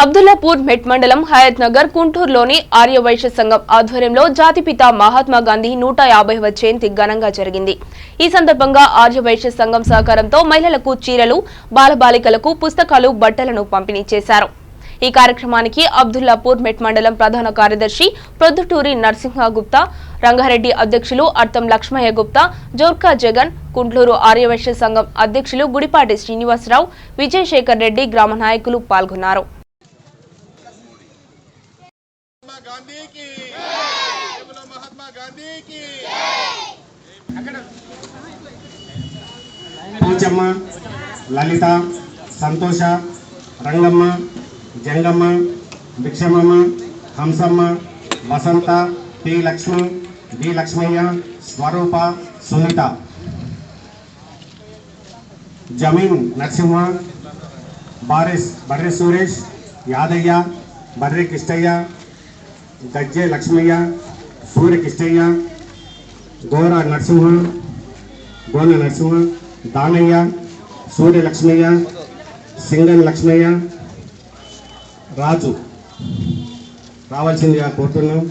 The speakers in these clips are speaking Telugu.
అబ్దుల్లాపూర్ మెట్ మండలం హయత్ నగర్ కుంటూరులోని ఆర్యవైశ్య సంఘం ఆధ్వర్యంలో జాతిపిత మహాత్మా గాంధీ 150వ జయంతి ఘనంగా జరిగింది. ఈ సందర్భంగా ఆర్యవైశ్య సంఘం సహకారంతో మహిళలకు చీరలు, బాలబాలికలకు పుస్తకాలు, బట్టలను పంపిణీ చేశారు. ఈ కార్యక్రమానికి అబ్దుల్లాపూర్ మెట్ మండలం ప్రధాన కార్యదర్శి ప్రొద్దుటూరి నరసింహ గుప్తా, రంగారెడ్డి అధ్యక్షులు అర్తం లక్ష్మయ్య గుప్తా, జోర్కా జగన్, కుంట్లూరు ఆర్యవైశ్య సంఘం అధ్యక్షులు గుడిపాటి శ్రీనివాసరావు, విజయశేఖర్ రెడ్డి గ్రామ నాయకులు పాల్గొన్నారు. పూజమ్మ, లలిత, సంతోష, రంగమ్మ, జంగమ్మ, భిక్షమమ్మ, హంసమ్మ, వసంత, పి లక్ష్మి, డి లక్ష్మయ్య, స్వరూప, సునీత, జమీన్ నరసింహ, బర్రె సురేష్, యాదయ్య, బర్రె కిష్టయ్య, గజ్జె లక్ష్మయ్య, సూర్య కిష్టయ్య, గోన నరసింహ, దానయ్య, సూర్య లక్ష్మయ్య, సింగన్ లక్ష్మయ్య, రాజు రావాల్సిందిగా కోరుతున్నాం.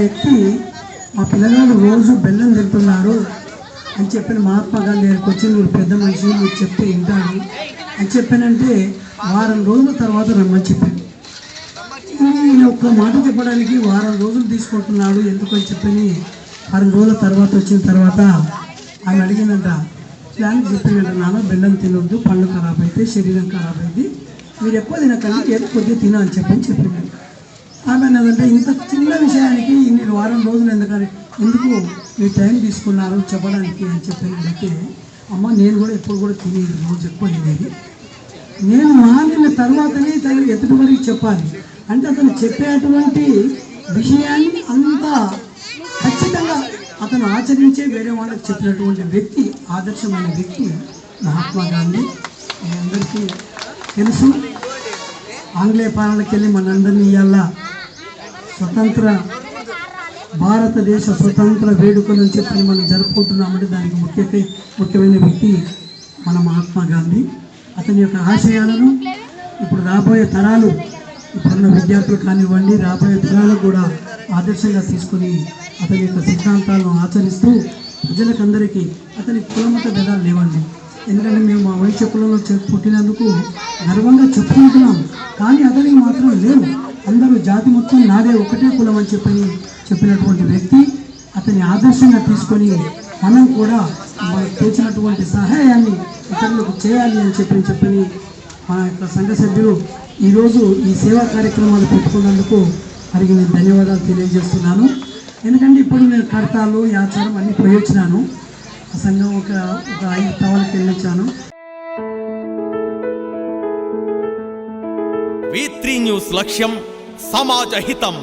ఎక్కి మా పిల్లగాడు రోజు బెల్లం తింటున్నారు అని చెప్పిన మహాత్మా గాంధీ దగ్గరికి వచ్చి నువ్వు పెద్ద మనిషి, నువ్వు చెప్తే వింటాను అని చెప్పానంటే వారం రోజుల తర్వాత రమ్మని చెప్పాను. నేను ఒక్క మాట చెప్పడానికి వారం రోజులు తీసుకుంటున్నాడు ఎందుకని చెప్పని వారం రోజుల తర్వాత వచ్చిన తర్వాత ఆయన అడిగిందంట, ప్లాన్ చెప్పిందంట, నాన్న బెల్లం తినొద్దు, పళ్ళు ఖరాబ్ అయితే, శరీరం ఖరాబ్ అయింది, మీరు ఎక్కువ తినకండి, ఏదో కొద్దిగా తిన అని చెప్పిందంట. ఆమె అన్నదంటే ఇంత చిన్న విషయానికి నేను వారం రోజులు ఎందుకు మీరు టైం తీసుకున్నారు చెప్పడానికి అని చెప్పినట్లయితే, అమ్మ నేను కూడా ఎప్పుడు కూడా తినేది, రోజు ఎక్కువ తినేది, నేను మానిన తర్వాతనే తను ఎదుటి వరకు చెప్పాలి అంటే అతను చెప్పేటువంటి విషయాన్ని అంత ఖచ్చితంగా అతను ఆచరించే వేరే వాళ్ళకి చెప్పినటువంటి వ్యక్తి, ఆదర్శమైన వ్యక్తి మహాత్మా గాంధీ. మీ అందరికీ తెలుసు, ఆంగ్లేయ పాలనకి వెళ్ళి మనందరినీ ఇవాళ భారతదేశ స్వతంత్ర వేడుకలు అని చెప్పి మనం జరుపుకుంటున్నామంటే దానికి ముఖ్యమైన వ్యక్తి మన మహాత్మా గాంధీ. అతని యొక్క ఆశయాలను ఇప్పుడు రాబోయే తరాలు, ఇప్పుడున్న విద్యార్థులు కానివ్వండి, రాబోయే తరాలకు కూడా ఆదర్శంగా తీసుకుని అతని యొక్క సిద్ధాంతాలను ఆచరిస్తూ ప్రజలకందరికీ, అతని కులమత భేదాలు లేవండి, ఎందుకంటే మేము మా వైశ్య కులంలో పుట్టినందుకు గర్వంగా చెప్పుకుంటున్నాం, కానీ అతనికి మాత్రం లేవు, అందరూ జాతి మొత్తం నాదే, ఒకటే కులం అని చెప్పినటువంటి వ్యక్తి. అతని ఆదర్శంగా తీసుకొని మనం కూడా మనకు తోచినటువంటి సహాయాన్ని ఇతరులకు చేయాలి అని చెప్పని మా యొక్క సంఘ సభ్యులు ఈరోజు ఈ సేవా కార్యక్రమాలు పెట్టుకున్నందుకు వారికి నేను ధన్యవాదాలు తెలియజేస్తున్నాను. ఎందుకంటే ఇప్పుడు నేను కర్తాలు, యాచారం అన్నీ పోయొచ్చినాను, ఆ సంఘం ఒక 5 తవాలకు వెళ్ళొచ్చాను. V3 న్యూస్ లక్ష్యం సమాజ హితం.